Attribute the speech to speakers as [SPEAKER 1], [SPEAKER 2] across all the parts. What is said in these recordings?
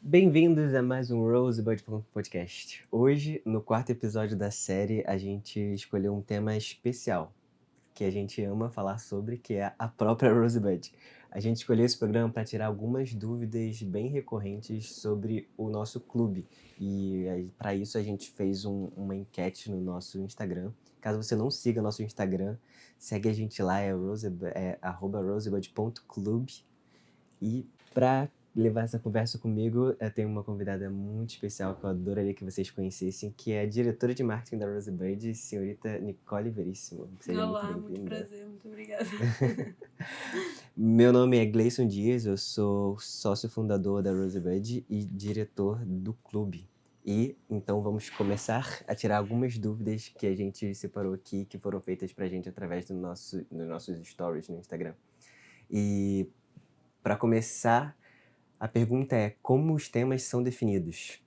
[SPEAKER 1] Bem-vindos a mais um Rosebud Podcast. Hoje, no quarto episódio da série, a gente escolheu um tema especial, que a gente ama falar sobre, que é a própria Rosebud. A gente escolheu esse programa para tirar algumas dúvidas bem recorrentes sobre o nosso clube. E para isso a gente fez uma enquete no nosso Instagram. Caso você não siga nosso Instagram, segue a gente lá, é @rosebud.club. E para levar essa conversa comigo, eu tenho uma convidada muito especial que eu adoraria que vocês conhecessem, que é a diretora de marketing da Rosebud, senhorita Nicole Veríssimo. Seja muito
[SPEAKER 2] Olá, muito
[SPEAKER 1] bem-vinda.
[SPEAKER 2] prazer, muito obrigada.
[SPEAKER 1] Meu nome é Gleison Dias, eu sou sócio fundador da Rosebud e diretor do clube. E então vamos começar a tirar algumas dúvidas que a gente separou aqui, que foram feitas pra gente através dos nossos stories no Instagram. E para começar, a pergunta é: como os temas são definidos?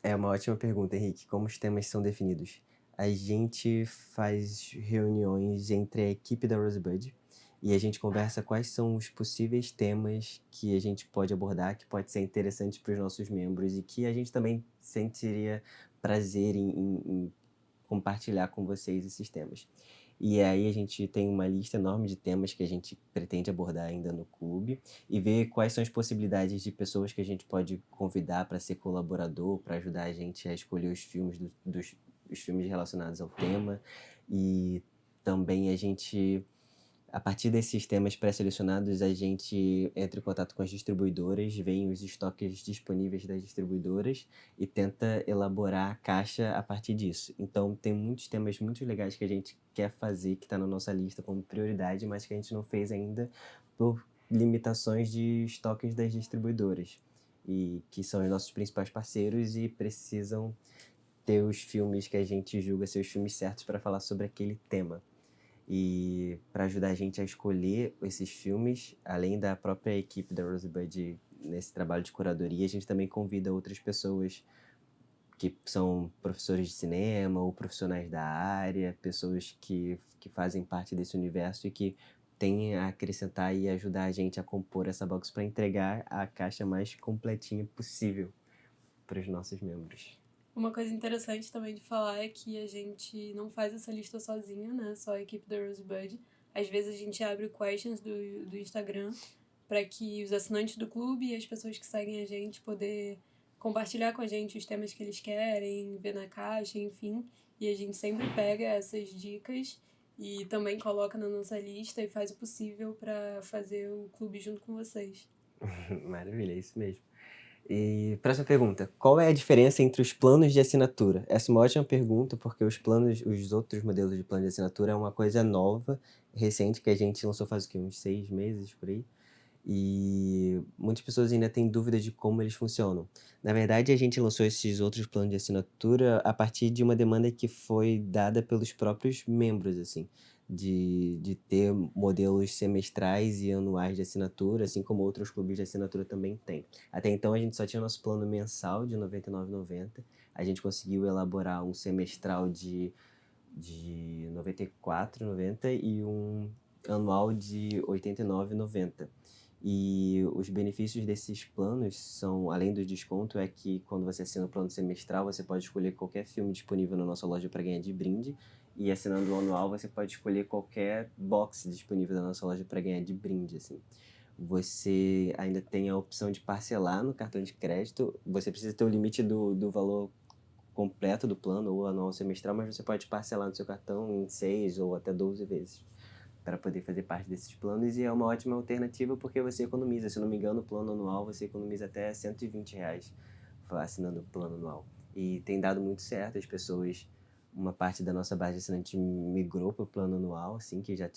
[SPEAKER 1] É uma ótima pergunta, Henrique. Como os temas são definidos? A gente faz reuniões entre a equipe da Rosebud e a gente conversa quais são os possíveis temas que a gente pode abordar, que pode ser interessante para os nossos membros e que a gente também sentiria prazer em compartilhar com vocês esses temas. E aí a gente tem uma lista enorme de temas que a gente pretende abordar ainda no clube e ver quais são as possibilidades de pessoas que a gente pode convidar para ser colaborador, para ajudar a gente a escolher os filmes os filmes relacionados ao tema. E também a partir desses temas pré-selecionados, a gente entra em contato com as distribuidoras, vê os estoques disponíveis das distribuidoras e tenta elaborar a caixa a partir disso. Então, tem muitos temas muito legais que a gente quer fazer, que está na nossa lista como prioridade, mas que a gente não fez ainda por limitações de estoques das distribuidoras, e que são os nossos principais parceiros e precisam ter os filmes que a gente julga ser os filmes certos para falar sobre aquele tema. E para ajudar a gente a escolher esses filmes, além da própria equipe da Rosebud nesse trabalho de curadoria, a gente também convida outras pessoas que são professores de cinema ou profissionais da área, pessoas que fazem parte desse universo e que têm a acrescentar e ajudar a gente a compor essa box para entregar a caixa mais completinha possível para os nossos membros.
[SPEAKER 2] Uma coisa interessante também de falar é que a gente não faz essa lista sozinho, né? Só a equipe da Rosebud. Às vezes a gente abre o questions do Instagram para que os assinantes do clube e as pessoas que seguem a gente poder compartilhar com a gente os temas que eles querem, ver na caixa, enfim. E a gente sempre pega essas dicas e também coloca na nossa lista e faz o possível para fazer o clube junto com vocês.
[SPEAKER 1] Maravilha, é isso mesmo. E próxima pergunta: qual é a diferença entre os planos de assinatura? Essa é uma ótima pergunta, porque os outros modelos de plano de assinatura é uma coisa nova, recente, que a gente lançou faz o quê? Uns 6 meses por aí. E muitas pessoas ainda têm dúvidas de como eles funcionam. Na verdade, a gente lançou esses outros planos de assinatura a partir de uma demanda que foi dada pelos próprios membros, assim, de ter modelos semestrais e anuais de assinatura, assim como outros clubes de assinatura também têm. Até então, a gente só tinha nosso plano mensal de R$ 99,90. A gente conseguiu elaborar um semestral de R$ 94,90 e um anual de R$ 89,90. E os benefícios desses planos são, além do desconto, é que quando você assina o plano semestral, você pode escolher qualquer filme disponível na nossa loja para ganhar de brinde. E assinando o anual, você pode escolher qualquer box disponível na nossa loja para ganhar de brinde, assim. Você ainda tem a opção de parcelar no cartão de crédito. Você precisa ter o limite do valor completo do plano ou anual semestral, mas você pode parcelar no seu cartão em 6 ou até 12 vezes para poder fazer parte desses planos, e é uma ótima alternativa porque você economiza. Se não me engano, o plano anual você economiza até R$ 120 assinando o plano anual. E tem dado muito certo, as pessoas, uma parte da nossa base de assinante migrou para o plano anual, assim, que já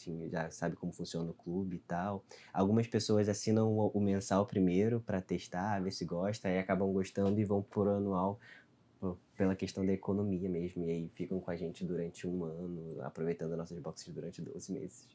[SPEAKER 1] sabe como funciona o clube e tal. Algumas pessoas assinam o mensal primeiro para testar, ver se gosta, aí acabam gostando e vão por anual pela questão da economia mesmo, e aí ficam com a gente durante um ano, aproveitando nossas boxes durante 12 meses.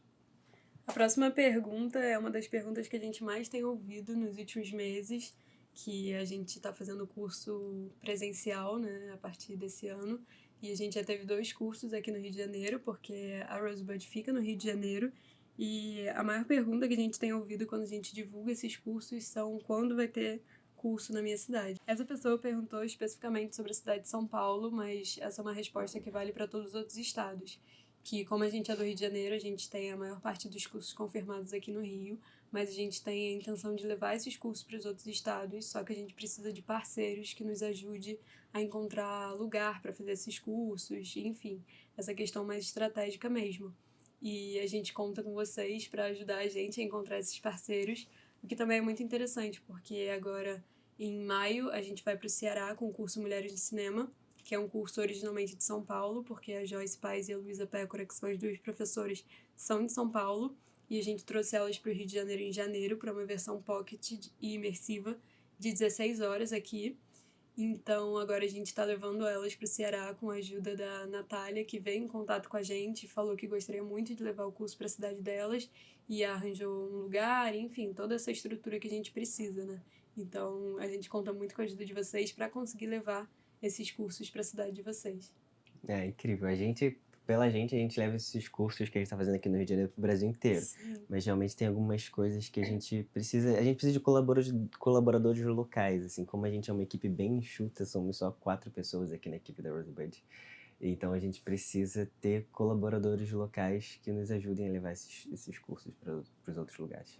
[SPEAKER 2] A próxima pergunta é uma das perguntas que a gente mais tem ouvido nos últimos meses, que a gente está fazendo o curso presencial, né, a partir desse ano, e a gente já teve 2 cursos aqui no Rio de Janeiro, porque a Rosebud fica no Rio de Janeiro, e a maior pergunta que a gente tem ouvido quando a gente divulga esses cursos são quando vai ter curso na minha cidade. Essa pessoa perguntou especificamente sobre a cidade de São Paulo, mas essa é uma resposta que vale para todos os outros estados. Que como a gente é do Rio de Janeiro, a gente tem a maior parte dos cursos confirmados aqui no Rio, mas a gente tem a intenção de levar esses cursos para os outros estados, só que a gente precisa de parceiros que nos ajude a encontrar lugar para fazer esses cursos, enfim, essa questão mais estratégica mesmo. E a gente conta com vocês para ajudar a gente a encontrar esses parceiros, o que também é muito interessante, porque agora em maio a gente vai para o Ceará com o curso Mulheres de Cinema, que é um curso originalmente de São Paulo, porque a Joyce Paz e a Luísa Pécora, que são as duas professoras, são de São Paulo, e a gente trouxe elas para o Rio de Janeiro em janeiro para uma versão pocket e imersiva de 16 horas aqui. Então agora a gente está levando elas para o Ceará com a ajuda da Natália, que veio em contato com a gente, falou que gostaria muito de levar o curso para a cidade delas e arranjou um lugar, enfim, toda essa estrutura que a gente precisa, né? Então a gente conta muito com a ajuda de vocês para conseguir levar esses cursos para a cidade de vocês.
[SPEAKER 1] É incrível. Pela gente, a gente leva esses cursos que a gente está fazendo aqui no Rio de Janeiro pro Brasil inteiro.
[SPEAKER 2] Sim.
[SPEAKER 1] Mas realmente tem algumas coisas que a gente precisa de colaboradores locais, assim, como a gente é uma equipe bem enxuta, somos só 4 pessoas aqui na equipe da Rosebud. Então a gente precisa ter colaboradores locais que nos ajudem a levar esses cursos para os outros lugares.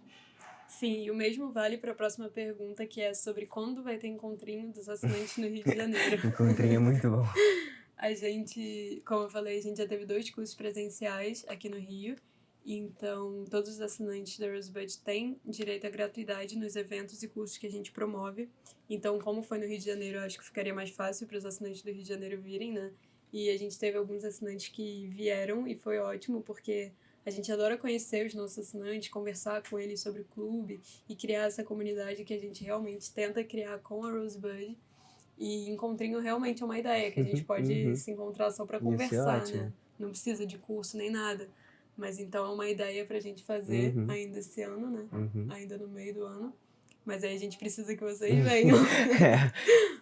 [SPEAKER 2] Sim, e o mesmo vale para a próxima pergunta, que é sobre quando vai ter encontrinho dos assinantes no Rio de Janeiro.
[SPEAKER 1] Encontrinho é muito bom.
[SPEAKER 2] A gente, como eu falei, a gente já teve 2 cursos presenciais aqui no Rio, então todos os assinantes da Rosebud têm direito à gratuidade nos eventos e cursos que a gente promove. Então, como foi no Rio de Janeiro, eu acho que ficaria mais fácil para os assinantes do Rio de Janeiro virem, né? E a gente teve alguns assinantes que vieram e foi ótimo, porque a gente adora conhecer os nossos assinantes, conversar com eles sobre o clube e criar essa comunidade que a gente realmente tenta criar com a Rosebud. E encontrinho realmente é uma ideia, que a gente pode se encontrar só para conversar, né? Não precisa de curso nem nada. Mas então é uma ideia pra gente fazer ainda esse ano, né? Ainda no meio do ano. Mas aí a gente precisa que vocês venham.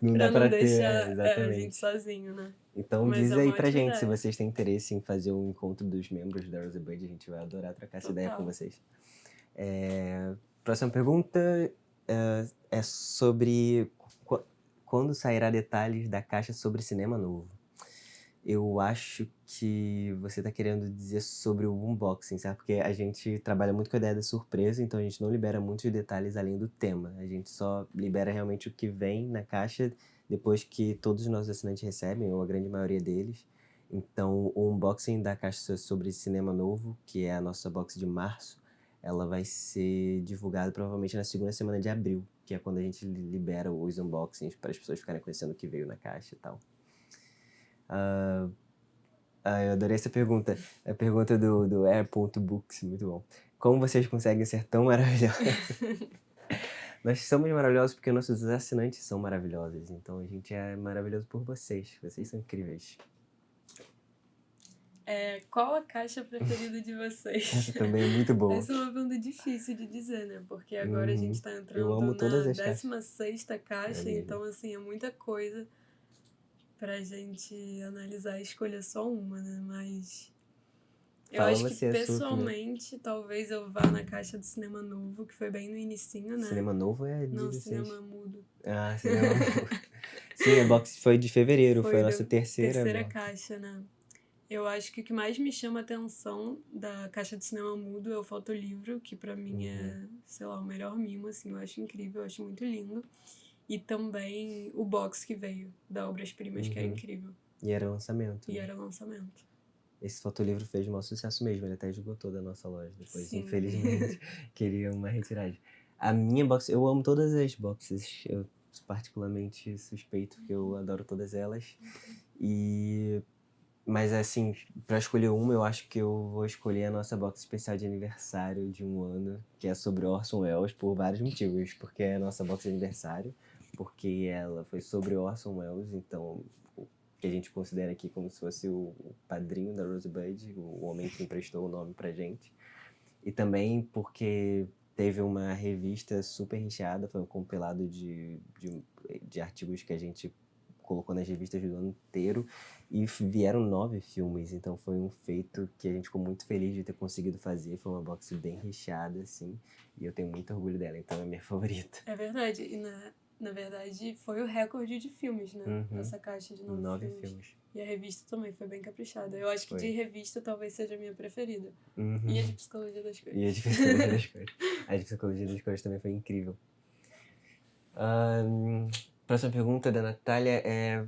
[SPEAKER 1] Não
[SPEAKER 2] pra
[SPEAKER 1] dá pra
[SPEAKER 2] não deixar
[SPEAKER 1] ter,
[SPEAKER 2] a
[SPEAKER 1] exatamente.
[SPEAKER 2] gente sozinho, né?
[SPEAKER 1] Então
[SPEAKER 2] Mas
[SPEAKER 1] diz
[SPEAKER 2] é uma
[SPEAKER 1] aí pra
[SPEAKER 2] ótima
[SPEAKER 1] gente, se
[SPEAKER 2] ideia.
[SPEAKER 1] vocês têm interesse em fazer um encontro dos membros da Rosebud, a gente vai adorar trocar essa ideia com
[SPEAKER 2] Total.
[SPEAKER 1] vocês. Próxima pergunta é sobre quando sairá detalhes da caixa sobre cinema novo. Eu acho que você tá querendo dizer sobre o unboxing, certo? Porque a gente trabalha muito com a ideia da surpresa, então a gente não libera muitos detalhes além do tema. A gente só libera realmente o que vem na caixa depois que todos os nossos assinantes recebem, ou a grande maioria deles. Então, o unboxing da caixa sobre cinema novo, que é a nossa box de março, ela vai ser divulgada provavelmente na segunda semana de abril, que é quando a gente libera os unboxings para as pessoas ficarem conhecendo o que veio na caixa e tal. Eu adorei essa pergunta. A pergunta do Air.books, muito bom. Como vocês conseguem ser tão maravilhosos? Nós somos maravilhosos porque nossos assinantes são maravilhosos. Então a gente é maravilhoso por vocês. Vocês são incríveis.
[SPEAKER 2] Qual a caixa preferida de vocês?
[SPEAKER 1] Essa também é muito boa.
[SPEAKER 2] Essa é uma pergunta difícil de dizer, né? Porque agora a gente tá
[SPEAKER 1] Eu
[SPEAKER 2] entrando
[SPEAKER 1] amo todas
[SPEAKER 2] na
[SPEAKER 1] as caixas.
[SPEAKER 2] 16ª caixa,
[SPEAKER 1] mesmo.
[SPEAKER 2] então assim, é muita coisa pra gente analisar e escolher só uma, né? Mas eu
[SPEAKER 1] Fala
[SPEAKER 2] acho que
[SPEAKER 1] você a sua opinião.
[SPEAKER 2] pessoalmente talvez eu vá na caixa do Cinema Novo, que foi bem no inicinho, né?
[SPEAKER 1] Cinema novo é
[SPEAKER 2] Não,
[SPEAKER 1] 16.
[SPEAKER 2] Cinema Mudo.
[SPEAKER 1] Ah, cinema novo. Sim, a box foi de fevereiro, foi a nossa
[SPEAKER 2] da
[SPEAKER 1] terceira box.
[SPEAKER 2] caixa, né? Eu acho que o que mais me chama a atenção da caixa de cinema mudo é o fotolivro, que pra mim é, sei lá, o melhor mimo, assim, eu acho incrível, eu acho muito lindo. E também o box que veio, da Obras Primas, que era incrível.
[SPEAKER 1] E era lançamento.
[SPEAKER 2] E era lançamento.
[SPEAKER 1] Esse fotolivro fez o maior sucesso mesmo, ele até esgotou da nossa loja depois,
[SPEAKER 2] Sim.
[SPEAKER 1] infelizmente. Queria uma retiragem. A minha box, eu amo todas as boxes, eu particularmente suspeito que eu adoro todas elas. Mas assim, pra escolher uma, eu acho que eu vou escolher a nossa box especial de aniversário de 1 ano, que é sobre Orson Welles, por vários motivos. Porque é a nossa box de aniversário, porque ela foi sobre Orson Welles, então o que a gente considera aqui como se fosse o padrinho da Rosebud, o homem que emprestou o nome pra gente. E também porque teve uma revista super recheada, foi um compilado de artigos que a gente colocou nas revistas do ano inteiro, e vieram 9 filmes, então foi um feito que a gente ficou muito feliz de ter conseguido fazer. Foi uma box bem recheada, assim, e eu tenho muito orgulho dela, então é a minha favorita.
[SPEAKER 2] É verdade, e Na verdade, foi o recorde de filmes, né?
[SPEAKER 1] Uhum.
[SPEAKER 2] Essa caixa de
[SPEAKER 1] 9
[SPEAKER 2] filmes.
[SPEAKER 1] filmes.
[SPEAKER 2] E a revista também foi bem caprichada. Eu acho que
[SPEAKER 1] Foi.
[SPEAKER 2] de revista talvez seja a minha preferida.
[SPEAKER 1] Uhum.
[SPEAKER 2] E a de Psicologia das Cores.
[SPEAKER 1] E a de Psicologia das Cores. A de Psicologia das Cores também foi incrível. Próxima pergunta da Natália é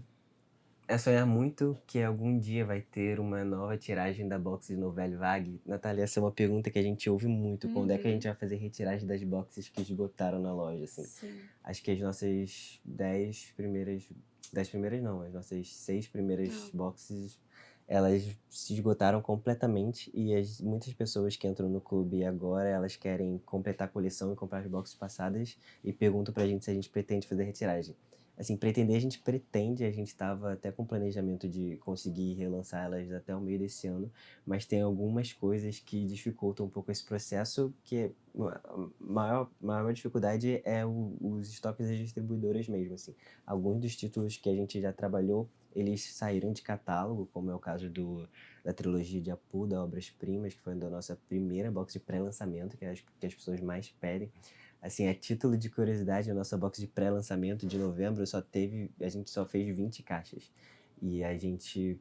[SPEAKER 1] sonhar muito que algum dia vai ter uma nova tiragem da box de Nouvelle Vague? Natália, essa é uma pergunta que a gente ouve muito. Quando é que a gente vai fazer retiragem das boxes que esgotaram na loja, assim?
[SPEAKER 2] Sim.
[SPEAKER 1] Acho que as nossas 10 primeiras... 10 primeiras não, as nossas 6 primeiras boxes, elas se esgotaram completamente. E muitas pessoas que entram no clube agora, elas querem completar a coleção e comprar as boxes passadas e perguntam pra gente se a gente pretende fazer retiragem. Assim, pretender a gente pretende, a gente estava até com planejamento de conseguir relançar elas até o meio desse ano, mas tem algumas coisas que dificultam um pouco esse processo, que a maior dificuldade é os estoques das distribuidoras mesmo, assim. Alguns dos títulos que a gente já trabalhou, eles saíram de catálogo, como é o caso da trilogia de Apu, da Obras Primas, que foi da nossa primeira box de pré-lançamento, que as pessoas mais pedem. Assim, a título de curiosidade, a nossa box de pré-lançamento de novembro a gente só fez 20 caixas. E a gente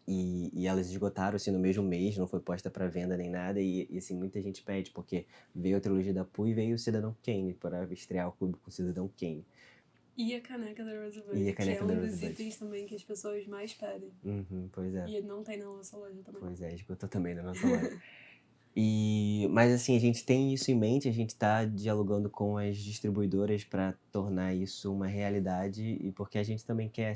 [SPEAKER 1] e elas esgotaram assim no mesmo mês, não foi posta para venda nem nada, e assim muita gente pede porque veio a trilogia da Pooh e veio o Cidadão Kane para estrear o clube com o Cidadão Kane.
[SPEAKER 2] E a caneca da Rosebud, que é um dos itens também que as pessoas mais pedem.
[SPEAKER 1] Pois é.
[SPEAKER 2] E não tem na nossa loja também.
[SPEAKER 1] Pois é, esgotou também na nossa loja. Mas assim, a gente tem isso em mente, a gente está dialogando com as distribuidoras para tornar isso uma realidade e porque a gente também quer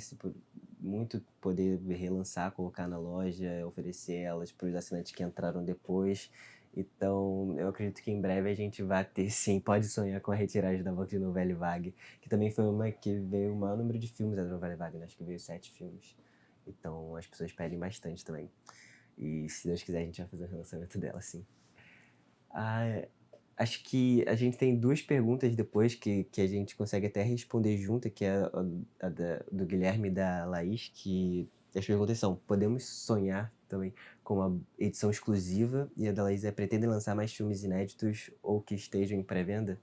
[SPEAKER 1] muito poder relançar, colocar na loja, oferecer elas para os assinantes que entraram depois. Então, eu acredito que em breve a gente vai ter, sim, pode sonhar com a retiragem da box de Nouvelle Vague, que também foi uma que veio o maior número de filmes da Nouvelle Vague, né? Acho que veio 7 filmes. Então, as pessoas pedem bastante também. E se Deus quiser, a gente vai fazer o relançamento dela, sim. Acho que a gente tem 2 perguntas depois que a gente consegue até responder junto, que é do Guilherme e da Laís, que as perguntas são: podemos sonhar também com uma edição exclusiva? E a da Laís pretendem lançar mais filmes inéditos ou que estejam em pré-venda?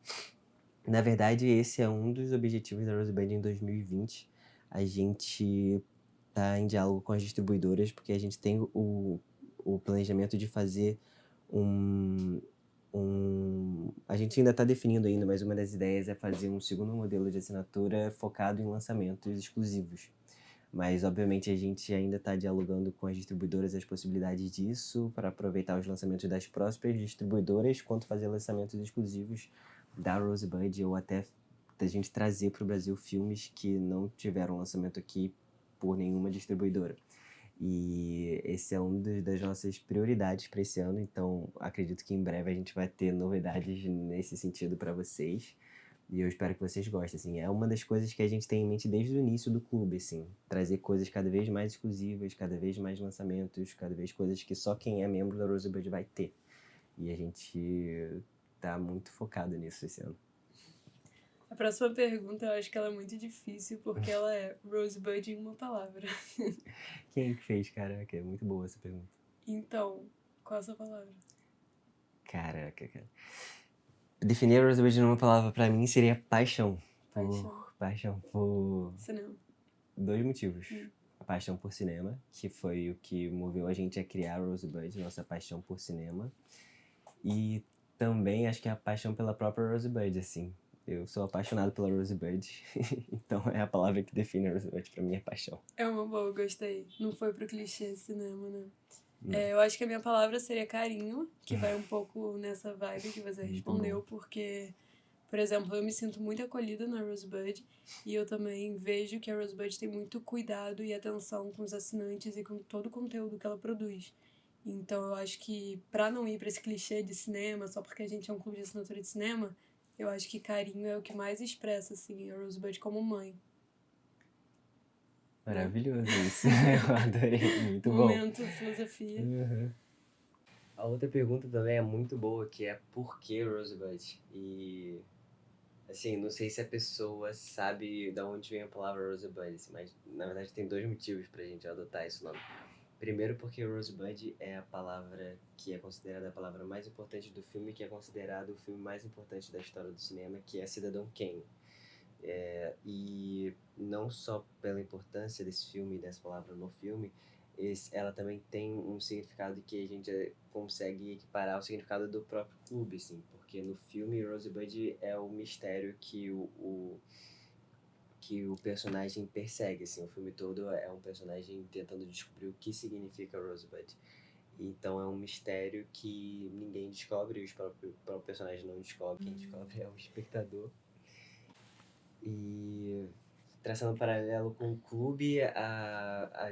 [SPEAKER 1] Na verdade, esse é um dos objetivos da Rosebud em 2020. A gente tá em diálogo com as distribuidoras, porque a gente tem o planejamento de fazer a gente ainda está definindo ainda, mas uma das ideias é fazer um segundo modelo de assinatura focado em lançamentos exclusivos. Mas, obviamente, a gente ainda está dialogando com as distribuidoras as possibilidades disso, para aproveitar os lançamentos das próprias distribuidoras, quanto fazer lançamentos exclusivos da Rosebud, ou até da gente trazer para o Brasil filmes que não tiveram lançamento aqui por nenhuma distribuidora. E esse é das nossas prioridades para esse ano, então acredito que em breve a gente vai ter novidades nesse sentido para vocês. E eu espero que vocês gostem, assim. É uma das coisas que a gente tem em mente desde o início do clube, assim. Trazer coisas cada vez mais exclusivas, cada vez mais lançamentos, cada vez coisas que só quem é membro da Rosebud vai ter. E a gente tá muito focado nisso esse ano.
[SPEAKER 2] A próxima pergunta eu acho que ela é muito difícil, porque ela é Rosebud em uma palavra.
[SPEAKER 1] Quem que fez, caraca? É muito boa essa pergunta.
[SPEAKER 2] Então, qual a sua palavra?
[SPEAKER 1] Caraca, cara. Definir a Rosebud numa palavra pra mim seria paixão. Paixão por...
[SPEAKER 2] Cinema.
[SPEAKER 1] 2 motivos. A paixão por cinema, que foi o que moveu a gente a criar a Rosebud, nossa paixão por cinema. E também acho que é a paixão pela própria Rosebud, assim. Eu sou apaixonado pela Rosebud, então é a palavra que define a Rosebud pra mim, é paixão.
[SPEAKER 2] É uma boa, gostei. Não foi pro clichê cinema, né? Eu acho que a minha palavra seria carinho, que vai um pouco nessa vibe que você respondeu, porque, por exemplo, eu me sinto muito acolhida na Rosebud e eu também vejo que a Rosebud tem muito cuidado e atenção com os assinantes e com todo o conteúdo que ela produz. Então eu acho que pra não ir pra esse clichê de cinema, só porque a gente é um clube de assinatura de cinema, eu acho que carinho é o que mais expressa, assim, a Rosebud como mãe.
[SPEAKER 1] Maravilhoso isso. Eu adorei, muito bom.
[SPEAKER 2] Momento filosofia.
[SPEAKER 1] A outra pergunta também é muito boa, que é por que Rosebud? E, assim, não sei se a pessoa sabe de onde vem a palavra Rosebud, assim, mas na verdade tem 2 motivos pra gente adotar esse nome. Primeiro porque Rosebud é a palavra que é considerada a palavra mais importante do filme, que é considerado o filme mais importante da história do cinema, que é Cidadão Kane. E não só pela importância desse filme, dessa palavra no filme, ela também tem um significado que a gente consegue equiparar ao significado do próprio clube, assim, porque no filme Rosebud é o mistério que o personagem persegue, assim, o filme todo é um personagem tentando descobrir o que significa Rosebud. Então é um mistério que ninguém descobre, o próprio personagem não descobre, quem descobre é o espectador. E traçando um paralelo com o clube, a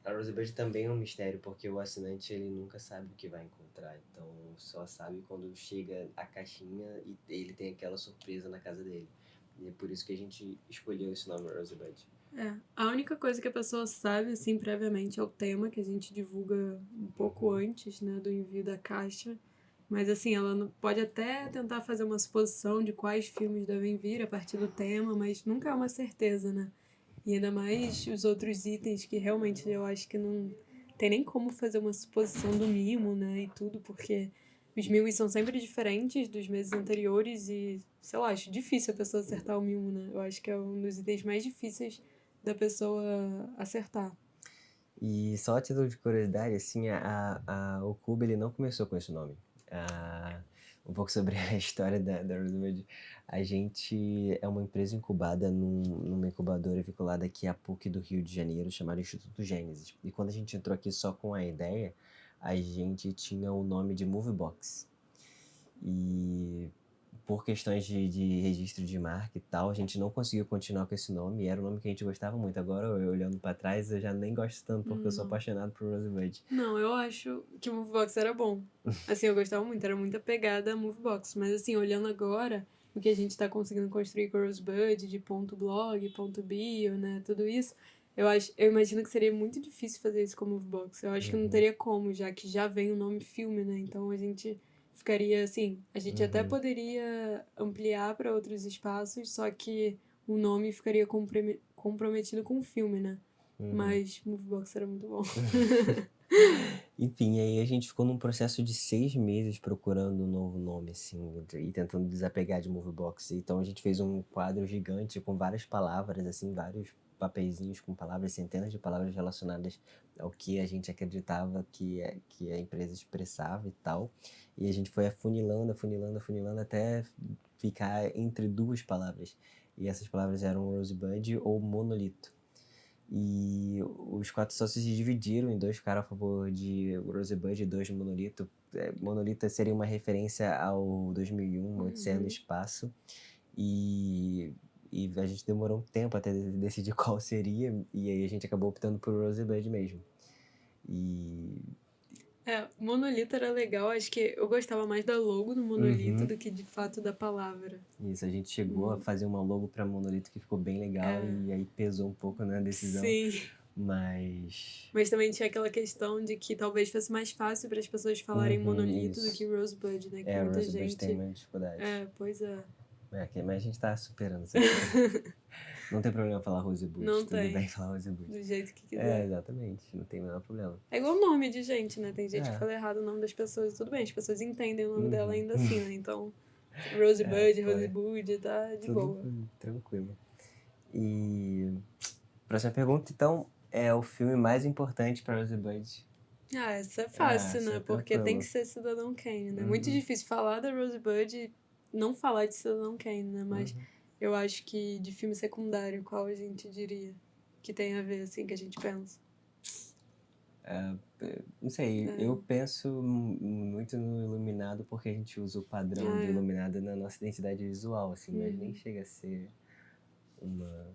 [SPEAKER 1] Rosebud também é um mistério, porque o assinante ele nunca sabe o que vai encontrar. Então só sabe quando chega a caixinha e ele tem aquela surpresa na casa dele. E é por isso que a gente escolheu esse nome Rosebud.
[SPEAKER 2] A única coisa que a pessoa sabe, assim, previamente é o tema que a gente divulga um pouco antes, né, do envio da caixa. Mas, assim, ela pode até tentar fazer uma suposição de quais filmes devem vir a partir do tema, mas nunca é uma certeza, né? E ainda mais os outros itens que realmente eu acho que não tem nem como fazer uma suposição do mimo, né, e tudo, porque os mimos são sempre diferentes dos meses anteriores e, sei lá, acho difícil a pessoa acertar o mimo, né? Eu acho que é um dos itens mais difíceis da pessoa acertar.
[SPEAKER 1] E só a título de curiosidade, assim, o clube ele não começou com esse nome. Um pouco sobre a história da Rosewood. A gente é uma empresa incubada numa incubadora vinculada aqui à PUC do Rio de Janeiro, chamada Instituto Gênesis. E quando a gente entrou aqui só com a ideia, a gente tinha o nome de Movebox. E por questões de registro de marca e tal, a gente não conseguiu continuar com esse nome, e era um nome que a gente gostava muito. Agora, eu olhando pra trás, eu já nem gosto tanto, porque eu sou apaixonado por Rosebud.
[SPEAKER 2] Não, eu acho que o Movebox era bom. Assim, eu gostava muito, era muito apegada a Movebox. Mas, assim, olhando agora, o que a gente tá conseguindo construir com o Rosebud, de ponto .blog, ponto .bio, né, tudo isso, eu imagino que seria muito difícil fazer isso com o Movebox. Eu acho que não teria como, já que já vem o nome filme, né, então a gente ficaria, assim, a gente até poderia ampliar para outros espaços, só que o nome ficaria comprometido com o filme, né. Mas Movebox era muito bom.
[SPEAKER 1] Enfim, aí a gente ficou num processo de 6 meses procurando um novo nome, assim, e tentando desapegar de Movebox. Então a gente fez um quadro gigante com várias palavras, assim, vários papeizinhos com palavras, centenas de palavras relacionadas ao que a gente acreditava que a empresa expressava e tal. E a gente foi afunilando, afunilando, afunilando até ficar entre duas palavras. E essas palavras eram Rosebud ou Monolito. E os 4 sócios se dividiram em 2, ficaram a favor de Rosebud e 2 de Monolito. Monolito seria uma referência ao 2001, Odisseia no Espaço. E, e a gente demorou um tempo até decidir qual seria, e aí a gente acabou optando por Rosebud mesmo. E
[SPEAKER 2] Monolito era legal, acho que eu gostava mais da logo do Monolito do que de fato da palavra.
[SPEAKER 1] isso, a gente chegou a fazer uma logo para Monolito que ficou bem legal, e aí pesou um pouco na decisão.
[SPEAKER 2] Sim.
[SPEAKER 1] Mas
[SPEAKER 2] Mas também tinha aquela questão de que talvez fosse mais fácil para as pessoas falarem Monolito do
[SPEAKER 1] isso.
[SPEAKER 2] que Rosebud, né? Que
[SPEAKER 1] O
[SPEAKER 2] muita
[SPEAKER 1] Rosebud tem
[SPEAKER 2] gente.
[SPEAKER 1] mais dificuldade.
[SPEAKER 2] Pois é.
[SPEAKER 1] Mas a gente tá superando essa coisa. Não tem problema falar Rosebud,
[SPEAKER 2] Não
[SPEAKER 1] tudo
[SPEAKER 2] tem.
[SPEAKER 1] bem falar Rosebud.
[SPEAKER 2] Do jeito que quiser.
[SPEAKER 1] Exatamente, não tem o menor problema.
[SPEAKER 2] É igual nome de gente, né? Tem gente que
[SPEAKER 1] É.
[SPEAKER 2] fala errado o nome das pessoas. Tudo bem, as pessoas entendem o nome dela ainda assim, né? Então, Rosebud, Rosebud, tá de
[SPEAKER 1] Tudo
[SPEAKER 2] boa.
[SPEAKER 1] tranquilo. E próxima pergunta, então, é o filme mais importante para Rosebud?
[SPEAKER 2] Essa é fácil,
[SPEAKER 1] essa
[SPEAKER 2] né?
[SPEAKER 1] é
[SPEAKER 2] Porque tem
[SPEAKER 1] tranquilo.
[SPEAKER 2] que ser Cidadão Kane, né? Muito difícil falar da Rosebud e não falar de Cidadão Kane, né? Mas eu acho que de filme secundário, qual a gente diria que tem a ver, assim, que a gente pensa?
[SPEAKER 1] Não sei, eu penso muito no Iluminado porque a gente usa o padrão do Iluminado na nossa identidade visual, assim, mas nem chega a ser uma...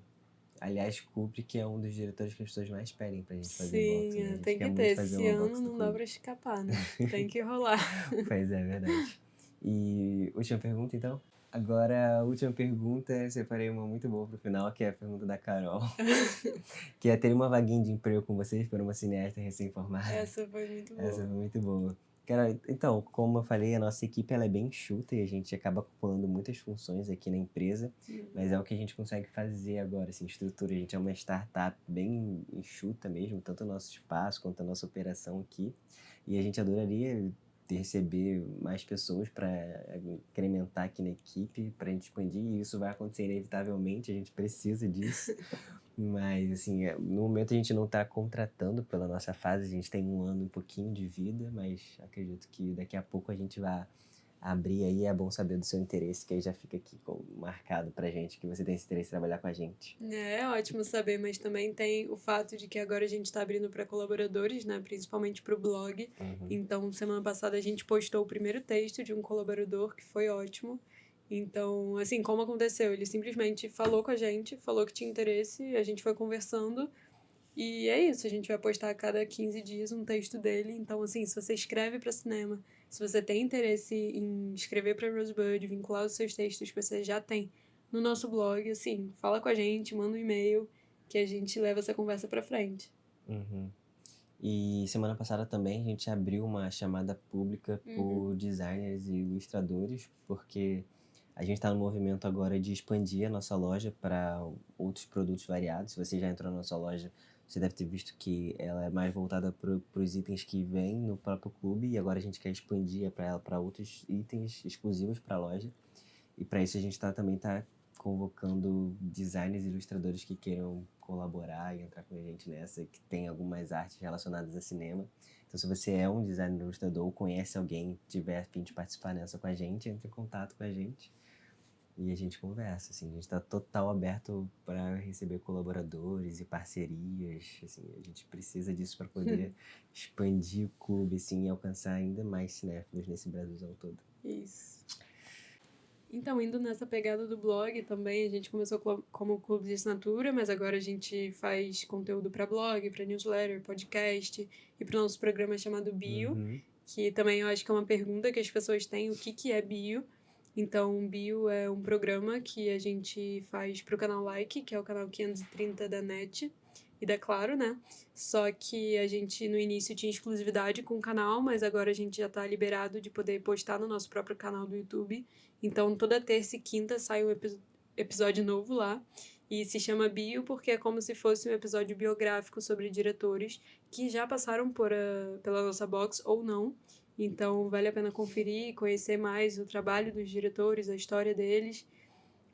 [SPEAKER 1] Aliás, Kubrick é um dos diretores que as pessoas mais pedem pra gente fazer box, né? A
[SPEAKER 2] Sim,
[SPEAKER 1] gente
[SPEAKER 2] tem
[SPEAKER 1] quer
[SPEAKER 2] que
[SPEAKER 1] muito
[SPEAKER 2] ter.
[SPEAKER 1] fazer
[SPEAKER 2] Esse
[SPEAKER 1] uma
[SPEAKER 2] ano
[SPEAKER 1] box do
[SPEAKER 2] não dá pra
[SPEAKER 1] Kubrick.
[SPEAKER 2] escapar, né? Tem que rolar.
[SPEAKER 1] Pois é, verdade. E última pergunta, então? Agora, a última pergunta, eu separei uma muito boa pro final, que é a pergunta da Carol. Que é ter uma vaguinha de emprego com vocês para uma cineasta recém-formada.
[SPEAKER 2] Essa foi muito boa.
[SPEAKER 1] Essa foi muito boa. Cara, então, como eu falei, a nossa equipe ela é bem enxuta e a gente acaba acumulando muitas funções aqui na empresa, mas é o que a gente consegue fazer agora, assim, estrutura. A gente é uma startup bem enxuta mesmo, tanto o nosso espaço quanto a nossa operação aqui, e a gente adoraria receber mais pessoas para incrementar aqui na equipe, para a gente expandir, e isso vai acontecer inevitavelmente, a gente precisa disso. Mas, assim, no momento a gente não está contratando pela nossa fase, a gente tem 1 ano e um pouquinho de vida, mas acredito que daqui a pouco a gente vai abrir aí. É bom saber do seu interesse, que aí já fica aqui marcado pra gente que você tem esse interesse em trabalhar com a gente.
[SPEAKER 2] É ótimo saber, mas também tem o fato de que agora a gente está abrindo para colaboradores, né? Principalmente para o blog. Então, semana passada a gente postou o primeiro texto de um colaborador, que foi ótimo. Então, assim, como aconteceu? Ele simplesmente falou com a gente, falou que tinha interesse, a gente foi conversando. E é isso, a gente vai postar a cada 15 dias um texto dele. Então, assim, se você escreve para cinema, se você tem interesse em escrever para Rosebud, vincular os seus textos que você já tem no nosso blog, assim, fala com a gente, manda um e-mail que a gente leva essa conversa para frente.
[SPEAKER 1] E semana passada também a gente abriu uma chamada pública por designers e ilustradores, porque a gente está no movimento agora de expandir a nossa loja para outros produtos variados. Se você já entrou na nossa loja, você deve ter visto que ela é mais voltada para os itens que vêm no próprio clube, e agora a gente quer expandir para ela para outros itens exclusivos para a loja. E para isso a gente também está convocando designers e ilustradores que queiram colaborar e entrar com a gente nessa, que tem algumas artes relacionadas a cinema. Então, se você é um designer ou ilustrador ou conhece alguém, tiver a fim de participar nessa com a gente, entre em contato com a gente e a gente conversa. Assim, a gente está total aberto para receber colaboradores e parcerias. Assim, a gente precisa disso para poder expandir o clube, assim, e alcançar ainda mais cinéfilos nesse Brasilzão todo.
[SPEAKER 2] Isso. Então, indo nessa pegada do blog também, a gente começou como clube de assinatura, mas agora a gente faz conteúdo para blog, para newsletter, podcast e para o nosso programa chamado Bio, que também eu acho que é uma pergunta que as pessoas têm, o que é Bio. Então, Bio é um programa que a gente faz para o canal Like, que é o canal 530 da NET e da Claro, né? Só que a gente no início tinha exclusividade com o canal, mas agora a gente já está liberado de poder postar no nosso próprio canal do YouTube. Então, toda terça e quinta sai um episódio novo lá. E se chama Bio porque é como se fosse um episódio biográfico sobre diretores que já passaram pela nossa box ou não. Então, vale a pena conferir e conhecer mais o trabalho dos diretores, a história deles.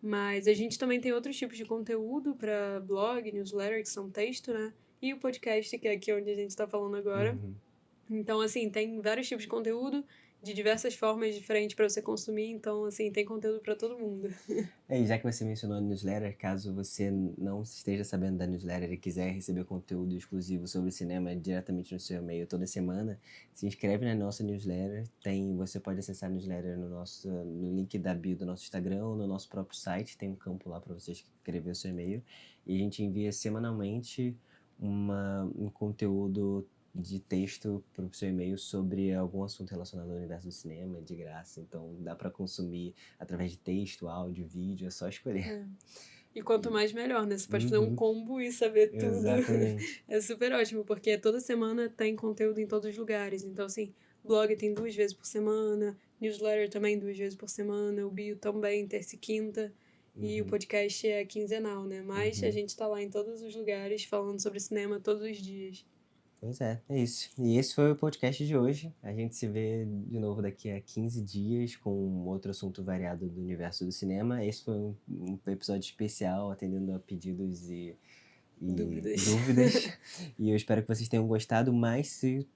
[SPEAKER 2] Mas a gente também tem outros tipos de conteúdo para blog, newsletter, que são texto, né? E o podcast, que é aqui onde a gente está falando agora. Então, assim, tem vários tipos de conteúdo de diversas formas diferentes para você consumir. Então, assim, tem conteúdo para todo mundo.
[SPEAKER 1] E já que você mencionou a newsletter, caso você não esteja sabendo da newsletter e quiser receber conteúdo exclusivo sobre cinema diretamente no seu e-mail toda semana, se inscreve na nossa newsletter. Você pode acessar a newsletter no link da bio do nosso Instagram ou no nosso próprio site. Tem um campo lá para você escrever o seu e-mail. E a gente envia semanalmente um conteúdo de texto para o seu e-mail sobre algum assunto relacionado ao universo do cinema, de graça. Então, dá para consumir através de texto, áudio, vídeo, é só escolher.
[SPEAKER 2] E quanto mais, melhor, né? Você pode fazer um combo e saber tudo.
[SPEAKER 1] Exatamente.
[SPEAKER 2] É super ótimo, porque toda semana tem conteúdo em todos os lugares. Então, assim, blog tem 2 vezes por semana, newsletter também 2 vezes por semana, o bio também, terça e quinta. E o podcast é quinzenal, né? Mas a gente tá lá em todos os lugares falando sobre cinema todos os dias.
[SPEAKER 1] Pois é isso. E esse foi o podcast de hoje. A gente se vê de novo daqui a 15 dias com outro assunto variado do universo do cinema. Esse foi um episódio especial, atendendo a pedidos e dúvidas. E eu espero que vocês tenham gostado, mas se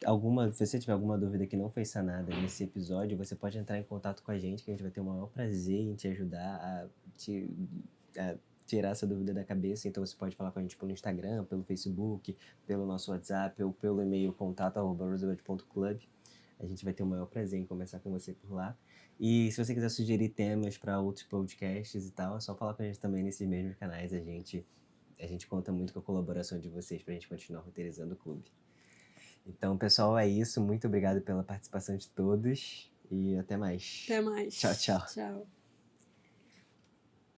[SPEAKER 1] você tiver alguma dúvida que não foi sanada nesse episódio, você pode entrar em contato com a gente, que a gente vai ter o maior prazer em te ajudar a tirar essa dúvida da cabeça. Então você pode falar com a gente pelo Instagram, pelo Facebook, pelo nosso WhatsApp ou pelo e-mail contato@rosebud.club. A gente vai ter o maior prazer em conversar com você por lá. E se você quiser sugerir temas para outros podcasts e tal, é só falar com a gente também nesses mesmos canais. A gente conta muito com a colaboração de vocês pra gente continuar roteirizando o clube. Então, pessoal, é isso. Muito obrigado pela participação de todos e até mais.
[SPEAKER 2] Até mais.
[SPEAKER 1] Tchau, tchau.
[SPEAKER 2] Tchau.